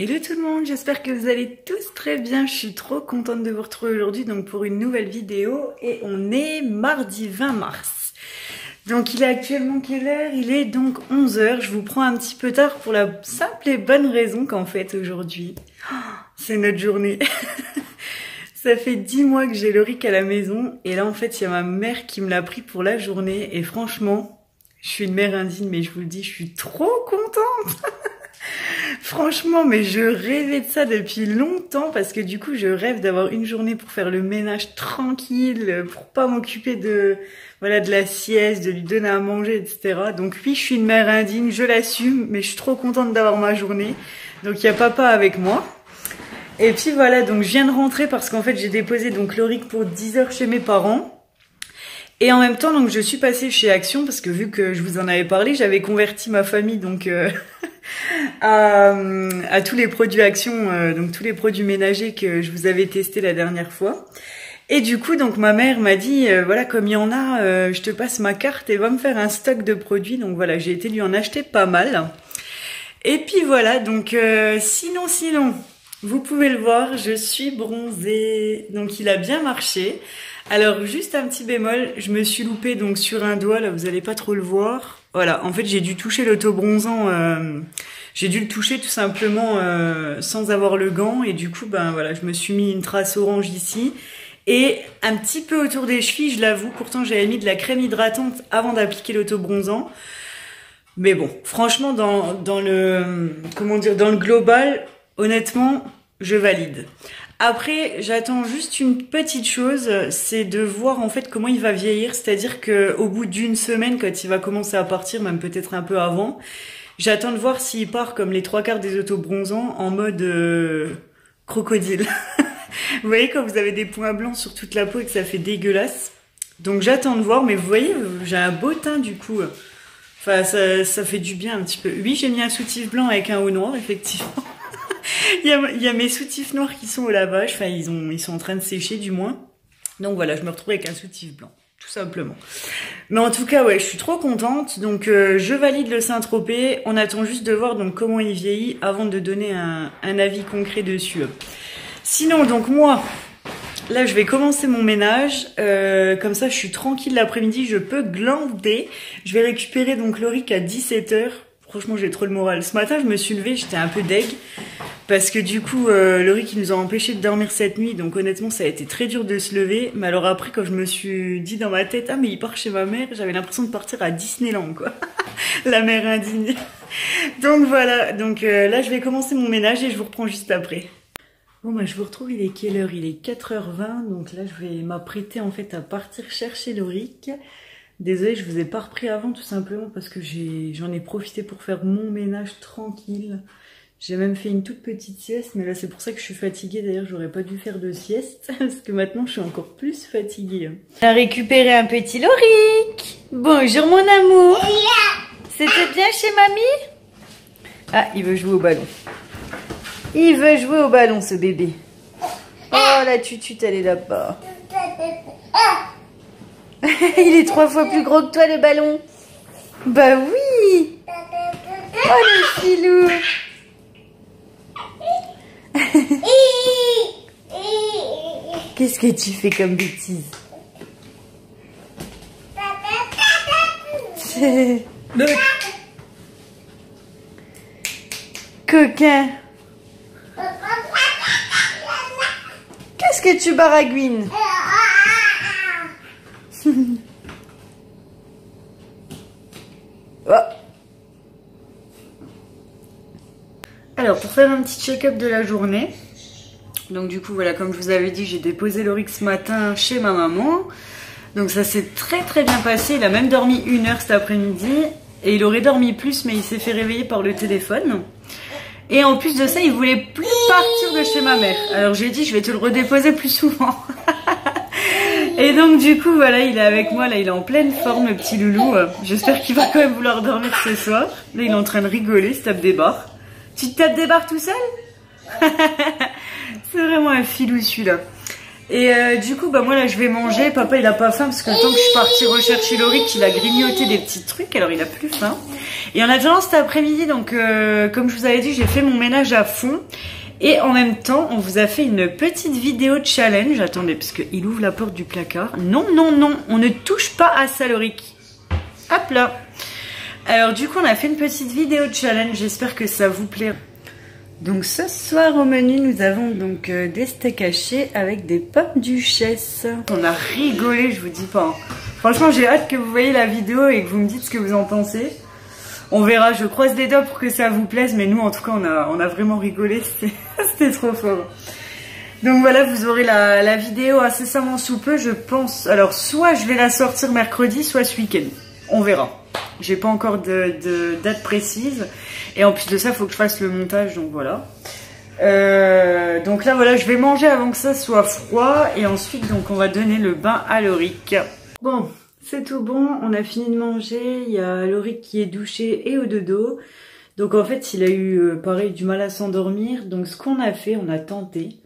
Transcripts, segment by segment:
Hello tout le monde, j'espère que vous allez tous très bien. Je suis trop contente de vous retrouver aujourd'hui donc pour une nouvelle vidéo et on est mardi 20 mars. Donc il est actuellement quelle heure? Il est donc 11 h. Je vous prends un petit peu tard pour la simple et bonne raison qu'en fait aujourd'hui, c'est notre journée. Ça fait 10 mois que j'ai Loric à la maison et là en fait il y a ma mère qui me l'a pris pour la journée et franchement, je suis une mère indigne mais je vous le dis, je suis trop contente. Franchement, mais je rêvais de ça depuis longtemps parce que du coup, je rêve d'avoir une journée pour faire le ménage tranquille, pour pas m'occuper de la sieste, de lui donner à manger, etc. Donc oui, je suis une mère indigne, je l'assume, mais je suis trop contente d'avoir ma journée. Donc il y a papa avec moi. Et puis voilà, donc je viens de rentrer parce qu'en fait, j'ai déposé donc Loric pour 10 h chez mes parents. Et en même temps, donc je suis passée chez Action parce que vu que je vous en avais parlé, j'avais converti ma famille donc à tous les produits Action, donc tous les produits ménagers que je vous avais testés la dernière fois. Et du coup, donc ma mère m'a dit voilà, comme il y en a, je te passe ma carte et va me faire un stock de produits. Donc voilà, j'ai été lui en acheter pas mal. Et puis voilà, donc sinon, vous pouvez le voir, je suis bronzée. Donc il a bien marché. Alors juste un petit bémol, je me suis loupée donc sur un doigt, là vous allez pas trop le voir. Voilà, en fait j'ai dû toucher l'autobronzant, j'ai dû le toucher tout simplement sans avoir le gant et du coup ben voilà, je me suis mis une trace orange ici et un petit peu autour des chevilles, je l'avoue, pourtant j'avais mis de la crème hydratante avant d'appliquer l'autobronzant. Mais bon, franchement dans le global, honnêtement, je valide. Après, j'attends juste une petite chose, c'est de voir en fait comment il va vieillir, c'est-à-dire que au bout d'une semaine, quand il va commencer à partir, même peut-être un peu avant, j'attends de voir s'il part comme les 3/4 des autobronzants en mode crocodile. Vous voyez quand vous avez des points blancs sur toute la peau et que ça fait dégueulasse. Donc j'attends de voir, mais vous voyez, j'ai un beau teint du coup. Enfin, ça fait du bien un petit peu. Oui, j'ai mis un soutif blanc avec un haut noir, effectivement. Il y a mes soutifs noirs qui sont au lavage, enfin ils sont en train de sécher du moins. Donc voilà, je me retrouve avec un soutif blanc, tout simplement. Mais en tout cas, ouais, je suis trop contente. Donc je valide le Saint-Tropez. On attend juste de voir donc comment il vieillit avant de donner un avis concret dessus. Sinon, donc moi, là je vais commencer mon ménage. Comme ça, je suis tranquille l'après-midi, je peux glander. Je vais récupérer donc Loric à 17 h. Franchement, j'ai trop le moral. Ce matin, je me suis levée, j'étais un peu deg. Parce que du coup, Loric il nous a empêché de dormir cette nuit. Donc honnêtement, ça a été très dur de se lever. Mais alors après, quand je me suis dit dans ma tête, ah mais il part chez ma mère, j'avais l'impression de partir à Disneyland, quoi. La mère indigne. Donc voilà, donc là, je vais commencer mon ménage et je vous reprends juste après. Bon, bah je vous retrouve, il est quelle heure? Il est 4 h 20. Donc là, je vais m'apprêter en fait à partir chercher Loric. Désolée, je vous ai pas repris avant tout simplement parce que j'en ai profité pour faire mon ménage tranquille. J'ai même fait une toute petite sieste, mais là c'est pour ça que je suis fatiguée. D'ailleurs, j'aurais pas dû faire de sieste parce que maintenant je suis encore plus fatiguée. On a récupéré un petit Loric. Bonjour mon amour. C'était bien chez mamie? Ah, il veut jouer au ballon. Il veut jouer au ballon ce bébé. Oh la tutute, elle est là-bas. Il est 3 fois plus gros que toi le ballon. Bah oui. Oh le filou. Qu'est-ce que tu fais comme bêtise? Le coquin. Qu'est-ce que tu baragouines? Oh. Alors pour faire un petit check-up de la journée, donc du coup voilà, comme je vous avais dit, j'ai déposé Loric ce matin chez ma maman. Donc ça s'est très très bien passé. Il a même dormi 1 heure cet après-midi et il aurait dormi plus mais il s'est fait réveiller par le téléphone. Et en plus de ça, il voulait plus partir de chez ma mère. Alors j'ai dit je vais te le redéposer plus souvent. Et donc du coup voilà, il est avec moi, là il est en pleine forme le petit loulou. J'espère qu'il va quand même vouloir dormir ce soir. Là il est en train de rigoler, il se tape des barres. Tu te tapes des barres tout seul? C'est vraiment un filou celui-là. Et du coup, bah moi là je vais manger. Papa il a pas faim parce que le temps que je suis partie rechercher Lauric, il a grignoté des petits trucs, alors il a plus faim. Et en attendant cet après-midi, donc comme je vous avais dit, j'ai fait mon ménage à fond. Et en même temps, on vous a fait une petite vidéo challenge. Attendez, parce qu'il ouvre la porte du placard. Non, non, non, on ne touche pas à ça, Lauric. Hop là. Alors du coup, on a fait une petite vidéo challenge. J'espère que ça vous plaît. Donc ce soir au menu, nous avons donc des steaks hachés avec des pommes duchesse. On a rigolé, je vous dis pas. Franchement, j'ai hâte que vous voyez la vidéo et que vous me dites ce que vous en pensez. On verra, je croise les doigts pour que ça vous plaise, mais nous en tout cas on a vraiment rigolé, c'était trop fort. Donc voilà, vous aurez la vidéo incessamment sous peu, je pense. Alors soit je vais la sortir mercredi, soit ce week-end. On verra. J'ai pas encore de date précise. Et en plus de ça, il faut que je fasse le montage, donc voilà. Donc là, voilà, je vais manger avant que ça soit froid. Et ensuite, donc, on va donner le bain à Lauric. Bon, c'est tout bon. On a fini de manger. Il y a Lauric qui est douché et au dodo. Donc en fait, il a eu, pareil, du mal à s'endormir. Donc ce qu'on a fait, on a tenté.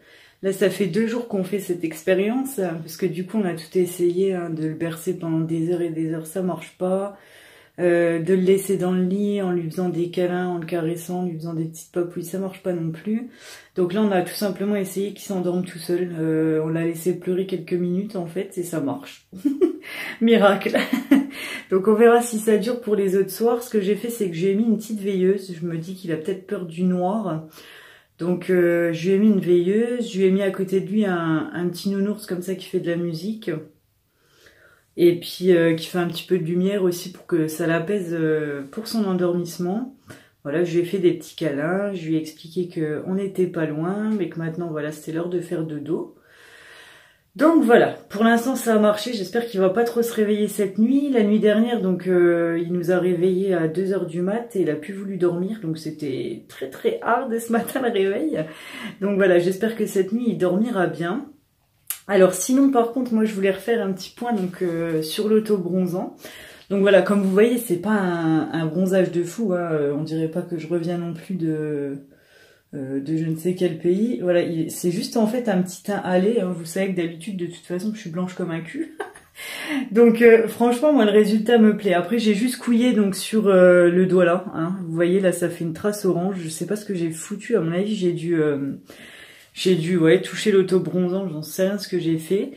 Là, ça fait 2 jours qu'on fait cette expérience. Parce que du coup, on a tout essayé, hein, de le bercer pendant des heures et des heures. Ça marche pas. De le laisser dans le lit en lui faisant des câlins, en le caressant, en lui faisant des petites papouilles, ça marche pas non plus. Donc là on a tout simplement essayé qu'il s'endorme tout seul. On l'a laissé pleurer quelques minutes en fait et ça marche. Miracle. Donc on verra si ça dure pour les autres soirs. Ce que j'ai fait, c'est que j'ai mis une petite veilleuse. Je me dis qu'il a peut-être peur du noir. Donc je lui ai mis une veilleuse, je lui ai mis à côté de lui un petit nounours comme ça qui fait de la musique. Et puis qui fait un petit peu de lumière aussi pour que ça l'apaise pour son endormissement. Voilà, je lui ai fait des petits câlins, je lui ai expliqué qu'on n'était pas loin, mais que maintenant voilà, c'était l'heure de faire dodo. Donc voilà, pour l'instant ça a marché, j'espère qu'il va pas trop se réveiller cette nuit. La nuit dernière, donc il nous a réveillés à 2 h du mat et il a plus voulu dormir, donc c'était très très hard ce matin le réveil. Donc voilà, j'espère que cette nuit il dormira bien. Alors sinon par contre moi je voulais refaire un petit point donc sur l'auto-bronzant. Donc voilà, comme vous voyez c'est pas un bronzage de fou, hein. On dirait pas que je reviens non plus de je ne sais quel pays. Voilà, c'est juste en fait un petit teint hâlé, hein. Vous savez que d'habitude de toute façon je suis blanche comme un cul. Donc franchement moi le résultat me plaît. Après j'ai juste couillé donc sur le doigt là, hein. Vous voyez là ça fait une trace orange, je sais pas ce que j'ai foutu, à mon avis j'ai dû ouais, toucher l'auto-bronzant, j'en sais rien ce que j'ai fait.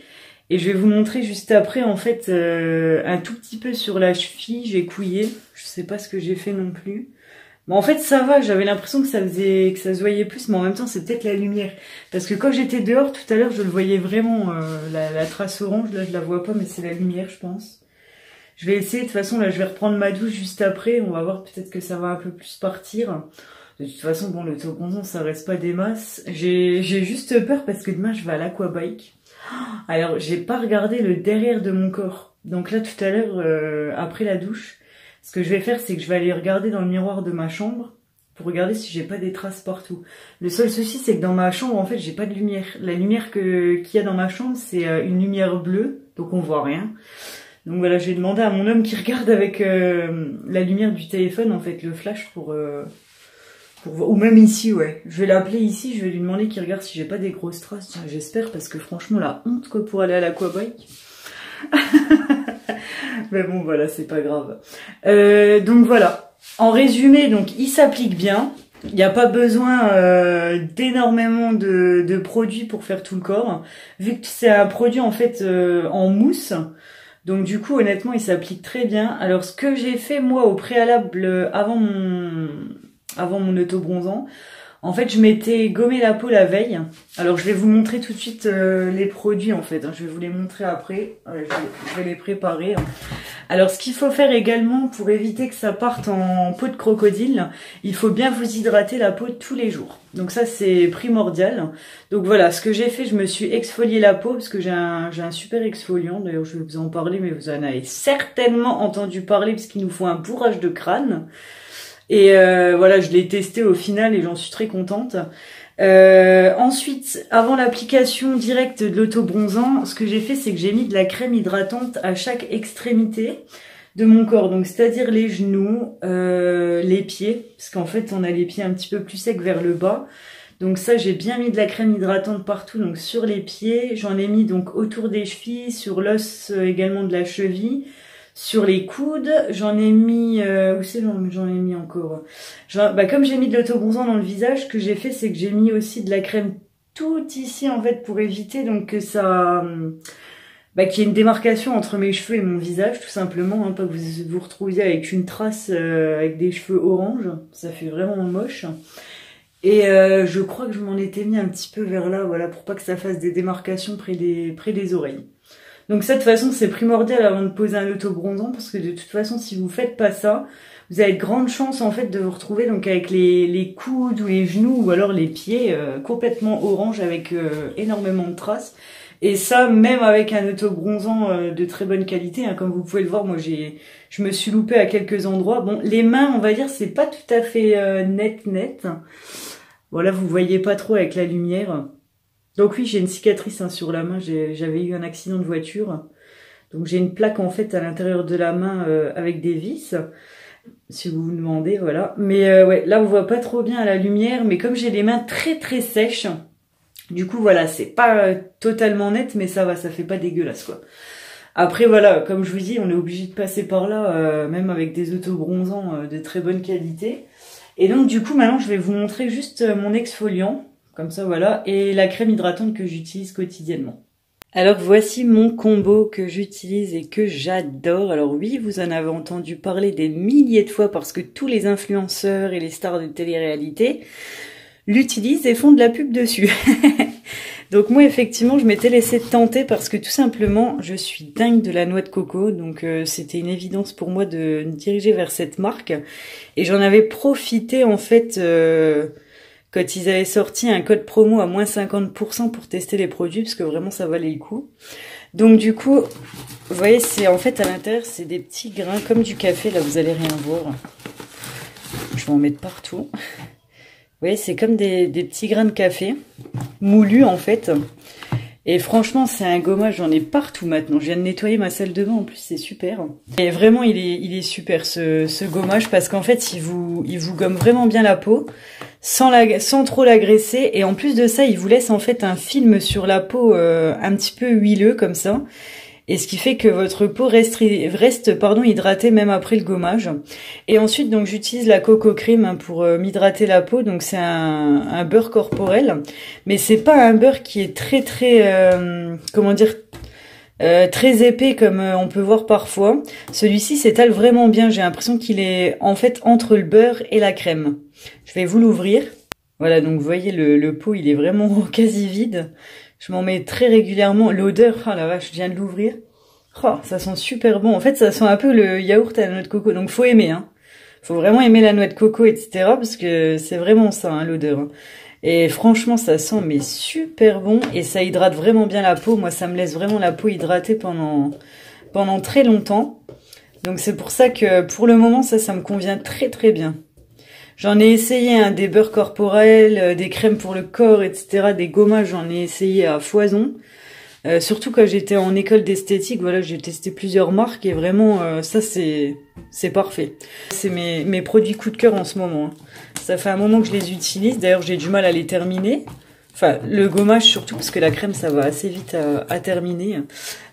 Et je vais vous montrer juste après, en fait, un tout petit peu sur la cheville, j'ai couillé. Je sais pas ce que j'ai fait non plus. Bon, en fait, ça va, j'avais l'impression que ça se voyait plus, mais en même temps, c'est peut-être la lumière. Parce que quand j'étais dehors, tout à l'heure, je le voyais vraiment, la trace orange, là, je la vois pas, mais c'est la lumière, je pense. Je vais essayer, de toute façon, là, je vais reprendre ma douche juste après, on va voir peut-être que ça va un peu plus partir. De toute façon, bon, l'auto-bronzant, ça reste pas des masses. J'ai juste peur parce que demain, je vais à l'aquabike. Alors, j'ai pas regardé le derrière de mon corps. Donc là, tout à l'heure, après la douche, ce que je vais faire, c'est que je vais aller regarder dans le miroir de ma chambre pour regarder si j'ai pas des traces partout. Le seul souci, c'est que dans ma chambre, en fait, j'ai pas de lumière. La lumière qu'il y a dans ma chambre, c'est une lumière bleue, donc on voit rien. Donc voilà, je vais demander à mon homme qui regarde avec la lumière du téléphone, en fait, le flash pour ou même ici, ouais. Je vais l'appeler ici, je vais lui demander qu'il regarde si j'ai pas des grosses traces. J'espère, parce que franchement, la honte, quoi, pour aller à l'aquabike. Mais bon, voilà, c'est pas grave. Donc voilà. En résumé, donc, il s'applique bien. Il n'y a pas besoin d'énormément de produits pour faire tout le corps. Vu que c'est un produit, en fait, en mousse. Donc du coup, honnêtement, il s'applique très bien. Alors, ce que j'ai fait, moi, au préalable, avant mon auto-bronzant, en fait, je m'étais gommé la peau la veille. Alors, je vais vous montrer tout de suite les produits, en fait. Je vais vous les montrer après. Je vais les préparer. Alors, ce qu'il faut faire également pour éviter que ça parte en peau de crocodile, il faut bien vous hydrater la peau tous les jours. Donc ça, c'est primordial. Donc voilà, ce que j'ai fait, je me suis exfolié la peau parce que j'ai un super exfoliant. D'ailleurs, je vais vous en parler, mais vous en avez certainement entendu parler parce qu'il nous faut un bourrage de crâne. Et voilà, je l'ai testé au final et j'en suis très contente. Ensuite, avant l'application directe de l'auto-bronzant, ce que j'ai fait, c'est que j'ai mis de la crème hydratante à chaque extrémité de mon corps. Donc, c'est-à-dire les genoux, les pieds, parce qu'en fait, on a les pieds un petit peu plus secs vers le bas. Donc ça, j'ai bien mis de la crème hydratante partout, donc sur les pieds. J'en ai mis donc autour des chevilles, sur l'os également de la cheville, sur les coudes. J'en ai mis... où c'est j'en ai mis encore comme j'ai mis de l'autobronzant dans le visage, ce que j'ai fait, c'est que j'ai mis aussi de la crème tout ici, en fait, pour éviter donc que ça... qu'il y ait une démarcation entre mes cheveux et mon visage, tout simplement, hein, pas que vous vous retrouviez avec une trace avec des cheveux orange. Ça fait vraiment moche. Et je crois que je m'en étais mis un petit peu vers là, voilà, pour pas que ça fasse des démarcations près des oreilles. Donc ça, de toute façon, c'est primordial avant de poser un autobronzant, parce que de toute façon, si vous faites pas ça, vous avez de grandes chances, en fait, de vous retrouver donc avec les coudes ou les genoux, ou alors les pieds complètement orange, avec énormément de traces. Et ça, même avec un autobronzant de très bonne qualité, hein, comme vous pouvez le voir, moi je me suis loupée à quelques endroits. Bon, les mains, on va dire, c'est pas tout à fait net. Voilà, vous voyez pas trop avec la lumière. Donc oui, j'ai une cicatrice hein, sur la main, j'avais eu un accident de voiture. Donc j'ai une plaque en fait à l'intérieur de la main avec des vis, si vous vous demandez, voilà. Mais ouais, là on voit pas trop bien à la lumière, mais comme j'ai les mains très très sèches, du coup voilà, c'est pas totalement net, mais ça va, ça fait pas dégueulasse quoi. Après voilà, comme je vous dis, on est obligé de passer par là, même avec des autobronzants de très bonne qualité. Et donc du coup maintenant je vais vous montrer juste mon exfoliant, comme ça voilà, et la crème hydratante que j'utilise quotidiennement. Alors voici mon combo que j'utilise et que j'adore. Alors oui, vous en avez entendu parler des milliers de fois parce que tous les influenceurs et les stars de télé-réalité l'utilisent et font de la pub dessus. Donc moi effectivement je m'étais laissée tenter parce que tout simplement je suis dingue de la noix de coco, donc c'était une évidence pour moi de me diriger vers cette marque et j'en avais profité en fait quand ils avaient sorti un code promo à moins 50% pour tester les produits parce que vraiment ça valait le coup. Donc du coup vous voyez c'est en fait à l'intérieur c'est des petits grains comme du café, là vous allez rien voir, je vais en mettre partout. Vous voyez, c'est comme des petits grains de café, moulus en fait. Et franchement, c'est un gommage, j'en ai partout maintenant. Je viens de nettoyer ma salle de bain, en plus, c'est super. Et vraiment, il est super ce gommage, parce qu'en fait, il vous gomme vraiment bien la peau, sans trop l'agresser. Et en plus de ça, il vous laisse en fait un film sur la peau un petit peu huileux, comme ça. Et ce qui fait que votre peau reste hydratée même après le gommage. Et ensuite, donc j'utilise la Coco Cream hein, pour m'hydrater la peau. Donc c'est un beurre corporel, mais c'est pas un beurre qui est très comment dire, très épais comme on peut voir parfois. Celui-ci s'étale vraiment bien. J'ai l'impression qu'il est en fait entre le beurre et la crème. Je vais vous l'ouvrir. Voilà, donc vous voyez le pot, il est vraiment quasi vide. Je m'en mets très régulièrement. L'odeur, oh la vache, je viens de l'ouvrir. Oh, ça sent super bon. En fait, ça sent un peu le yaourt à la noix de coco. Donc, faut aimer, hein. Faut vraiment aimer la noix de coco, etc. Parce que c'est vraiment ça, hein, l'odeur. Hein. Et franchement, ça sent mais super bon. Et ça hydrate vraiment bien la peau. Moi, ça me laisse vraiment la peau hydratée pendant très longtemps. Donc, c'est pour ça que pour le moment, ça me convient très bien. J'en ai essayé hein, des beurres corporels, des crèmes pour le corps, etc. Des gommages, j'en ai essayé à foison. Surtout quand j'étais en école d'esthétique, voilà, j'ai testé plusieurs marques et vraiment, ça c'est parfait. C'est mes produits coup de cœur en ce moment. Hein. Ça fait un moment que je les utilise, d'ailleurs j'ai du mal à les terminer. Enfin, le gommage surtout, parce que la crème ça va assez vite à terminer.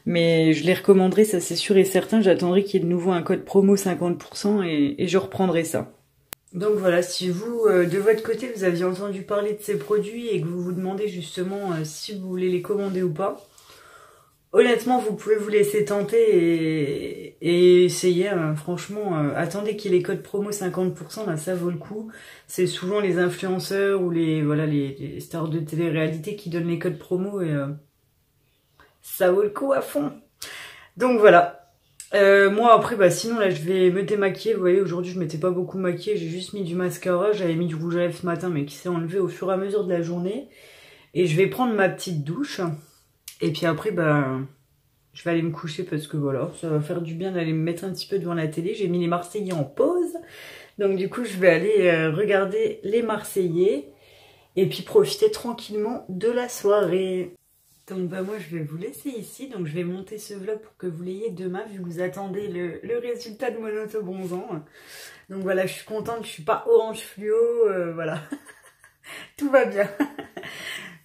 Mais je les recommanderais, ça c'est sûr et certain. J'attendrai qu'il y ait de nouveau un code promo 50% et je reprendrai ça. Donc voilà, si vous, de votre côté, vous aviez entendu parler de ces produits et que vous vous demandez justement si vous voulez les commander ou pas, honnêtement, vous pouvez vous laisser tenter et essayer. Hein, franchement, attendez qu'il y ait les codes promo 50%, là, ça vaut le coup. C'est souvent les influenceurs ou les stars de télé-réalité qui donnent les codes promo et ça vaut le coup à fond. Donc voilà. Moi après sinon là je vais me démaquiller. Vous voyez aujourd'hui je m'étais pas beaucoup maquillée, j'ai juste mis du mascara, j'avais mis du rouge à lèvres ce matin mais qui s'est enlevé au fur et à mesure de la journée. Et je vais prendre ma petite douche et puis après je vais aller me coucher parce que voilà, ça va faire du bien d'aller me mettre un petit peu devant la télé. J'ai mis les Marseillais en pause, donc du coup je vais aller regarder les Marseillais et puis profiter tranquillement de la soirée. Donc moi je vais vous laisser ici, donc je vais monter ce vlog pour que vous l'ayez demain vu que vous attendez le résultat de mon autobronzant. Donc voilà, je suis contente, je suis pas orange fluo, voilà. Tout va bien.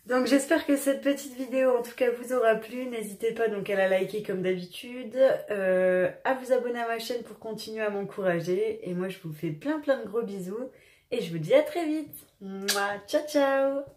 Donc j'espère que cette petite vidéo en tout cas vous aura plu. N'hésitez pas donc à la liker comme d'habitude, à vous abonner à ma chaîne pour continuer à m'encourager. Et moi je vous fais plein de gros bisous et je vous dis à très vite. Mouah, ciao ciao.